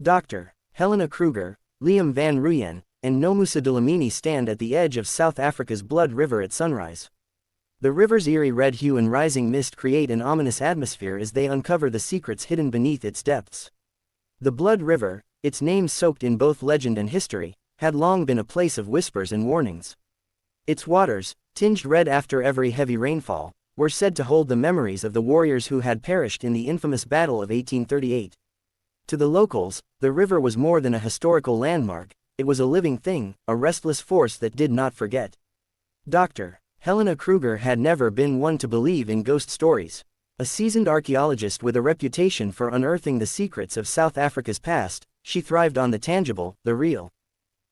Dr. Helena Kruger, Liam van Ruyen, and Nomusa Dlamini stand at the edge of South Africa's Blood River at sunrise. The river's eerie red hue and rising mist create an ominous atmosphere as they uncover the secrets hidden beneath its depths. The Blood River, its name soaked in both legend and history, had long been a place of whispers and warnings. Its waters, tinged red after every heavy rainfall, were said to hold the memories of the warriors who had perished in the infamous Battle of 1838. To the locals, the river was more than a historical landmark, it was a living thing, a restless force that did not forget. Dr. Helena Kruger had never been one to believe in ghost stories. A seasoned archaeologist with a reputation for unearthing the secrets of South Africa's past, she thrived on the tangible, the real.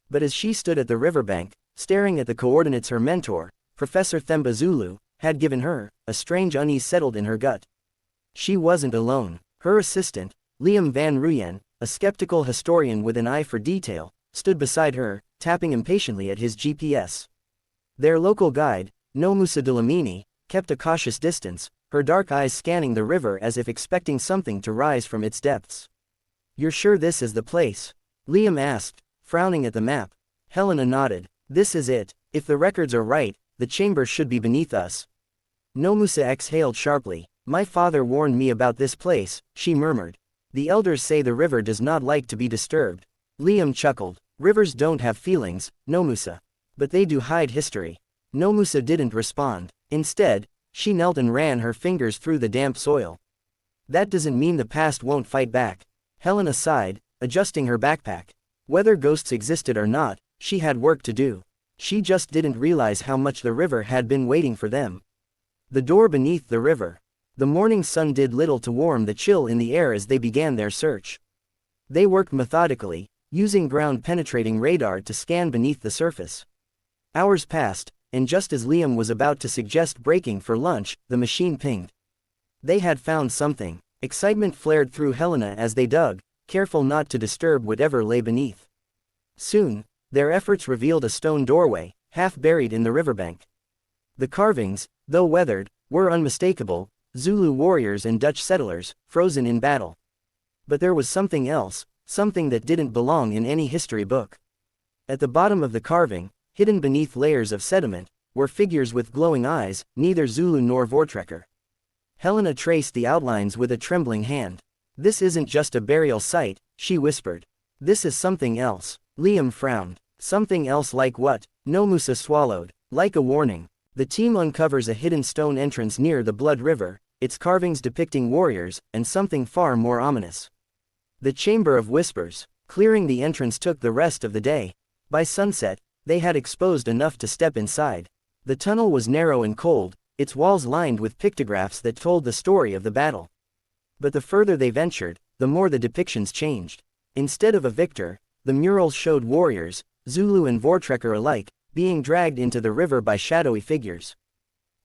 But as she stood at the riverbank, staring at the coordinates her mentor, Professor Themba Zulu, had given her, a strange unease settled in her gut. She wasn't alone. Her assistant, Liam van Ruyen, a skeptical historian with an eye for detail, stood beside her, tapping impatiently at his GPS. Their local guide, Nomusa Dlamini, kept a cautious distance, her dark eyes scanning the river as if expecting something to rise from its depths. "You're sure this is the place?" Liam asked, frowning at the map. Helena nodded. "This is it. If the records are right, the chamber should be beneath us." Nomusa exhaled sharply. "My father warned me about this place," she murmured. "The elders say the river does not like to be disturbed." Liam chuckled. "Rivers don't have feelings, Nomusa. But they do hide history." Nomusa didn't respond. Instead, she knelt and ran her fingers through the damp soil. "That doesn't mean the past won't fight back." Helena sighed, adjusting her backpack. Whether ghosts existed or not, she had work to do. She just didn't realize how much the river had been waiting for them. The door beneath the river. The morning sun did little to warm the chill in the air as they began their search. They worked methodically, using ground-penetrating radar to scan beneath the surface. Hours passed, and just as Liam was about to suggest breaking for lunch, the machine pinged. They had found something. Excitement flared through Helena as they dug, careful not to disturb whatever lay beneath. Soon, their efforts revealed a stone doorway, half buried in the riverbank. The carvings, though weathered, were unmistakable, Zulu warriors and Dutch settlers, frozen in battle. But there was something else, something that didn't belong in any history book. At the bottom of the carving, hidden beneath layers of sediment, were figures with glowing eyes, neither Zulu nor Voortrekker. Helena traced the outlines with a trembling hand. "This isn't just a burial site," she whispered. "This is something else." Liam frowned. "Something else like what?" Nomusa swallowed. "Like a warning. The team uncovers a hidden stone entrance near the Blood River, its carvings depicting warriors, and something far more ominous. The Chamber of Whispers. Clearing the entrance took the rest of the day. By sunset, they had exposed enough to step inside. The tunnel was narrow and cold, its walls lined with pictographs that told the story of the battle. But the further they ventured, the more the depictions changed. Instead of a victor, the murals showed warriors, Zulu and Voortrekker alike, being dragged into the river by shadowy figures.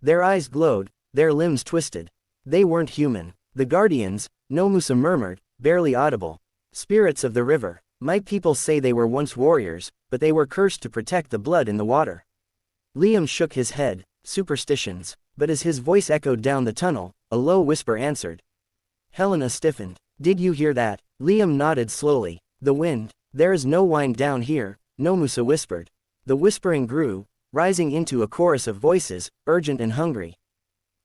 Their eyes glowed, their limbs twisted. They weren't human. "The guardians," Nomusa murmured, barely audible. "Spirits of the river. My people say they were once warriors, but they were cursed to protect the blood in the water." Liam shook his head. "Superstitions." But as his voice echoed down the tunnel, a low whisper answered. Helena stiffened. "Did you hear that?" Liam nodded slowly. "The wind." "There is no wind down here," Nomusa whispered. The whispering grew, rising into a chorus of voices, urgent and hungry.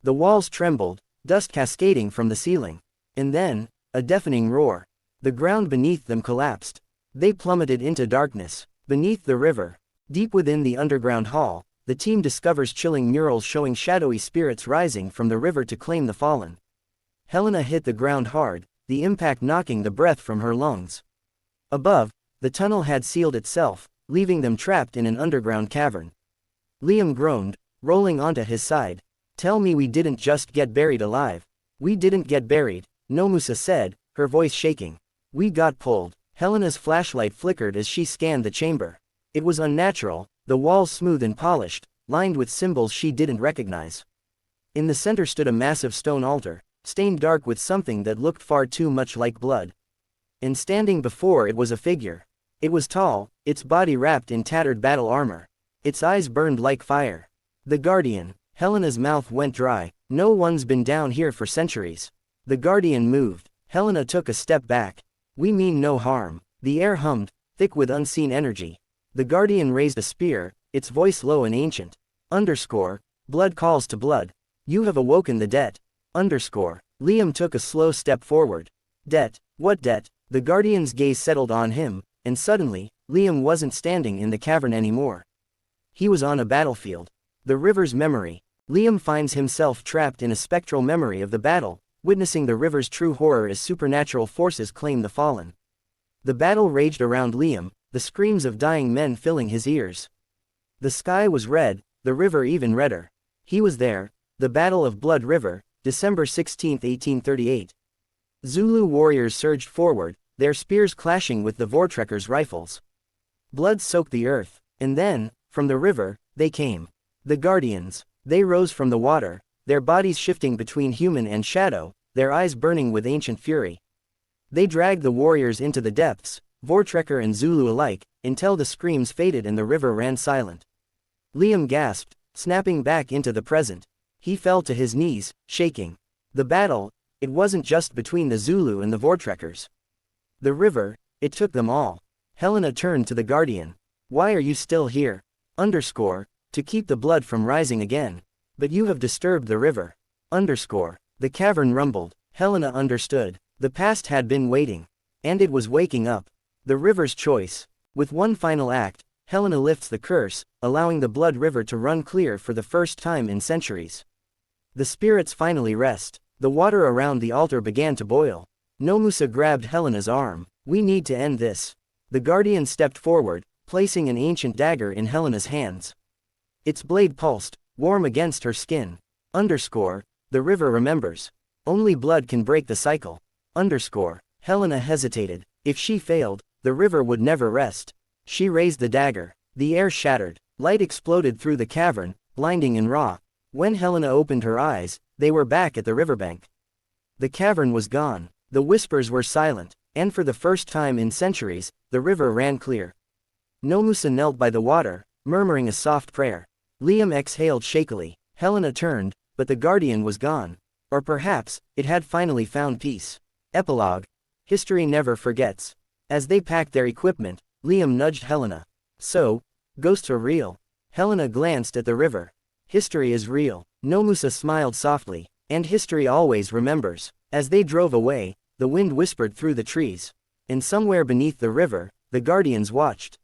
The walls trembled, dust cascading from the ceiling. And then, a deafening roar. The ground beneath them collapsed. They plummeted into darkness. Beneath the river, deep within the underground hall, the team discovers chilling murals showing shadowy spirits rising from the river to claim the fallen. Helena hit the ground hard, the impact knocking the breath from her lungs. Above, the tunnel had sealed itself, leaving them trapped in an underground cavern. Liam groaned, rolling onto his side. "Tell me we didn't just get buried alive." "We didn't get buried," Nomusa said, her voice shaking. "We got pulled." Helena's flashlight flickered as she scanned the chamber. It was unnatural, the walls smooth and polished, lined with symbols she didn't recognize. In the center stood a massive stone altar, stained dark with something that looked far too much like blood. And standing before it was a figure. It was tall, its body wrapped in tattered battle armor. Its eyes burned like fire. The Guardian. Helena's mouth went dry. "No one's been down here for centuries." The Guardian moved. Helena took a step back. We mean no harm. The air hummed, thick with unseen energy. The guardian raised a spear, its voice low and ancient. Underscore, blood calls to blood. You have awoken the debt. Underscore. Liam took a slow step forward. Debt? What debt? The guardian's gaze settled on him, and suddenly, Liam wasn't standing in the cavern anymore. He was on a battlefield. The river's memory. Liam finds himself trapped in a spectral memory of the battle, witnessing the river's true horror as supernatural forces claim the fallen. The battle raged around Liam, the screams of dying men filling his ears. The sky was red, the river even redder. He was there, the Battle of Blood River, December 16, 1838. Zulu warriors surged forward, their spears clashing with the Voortrekkers' rifles. Blood soaked the earth, and then, from the river, they came. The Guardians. They rose from the water, their bodies shifting between human and shadow, their eyes burning with ancient fury. They dragged the warriors into the depths, Voortrekker and Zulu alike, until the screams faded and the river ran silent. Liam gasped, snapping back into the present. He fell to his knees, shaking. The battle, it wasn't just between the Zulu and the Voortrekkers. The river, it took them all. Helena turned to the Guardian. Why are you still here? Underscore, to keep the blood from rising again. But you have disturbed the river. Underscore, the cavern rumbled. Helena understood. The past had been waiting. And it was waking up. The river's choice. With one final act, Helena lifts the curse, allowing the blood river to run clear for the first time in centuries. The spirits finally rest. The water around the altar began to boil. Nomusa grabbed Helena's arm. We need to end this. The Guardian stepped forward, placing an ancient dagger in Helena's hands. Its blade pulsed, warm against her skin. Underscore, the river remembers. Only blood can break the cycle. Underscore, Helena hesitated. If she failed, the river would never rest. She raised the dagger. The air shattered. Light exploded through the cavern, blinding and raw. When Helena opened her eyes, they were back at the riverbank. The cavern was gone. The whispers were silent, and for the first time in centuries, the river ran clear. Nomusa knelt by the water, murmuring a soft prayer. Liam exhaled shakily. Helena turned, but the Guardian was gone. Or perhaps, it had finally found peace. Epilogue. History never forgets. As they packed their equipment, Liam nudged Helena. So, ghosts are real. Helena glanced at the river. History is real. Nomusa smiled softly. And history always remembers. As they drove away, the wind whispered through the trees. And somewhere beneath the river, the Guardians watched.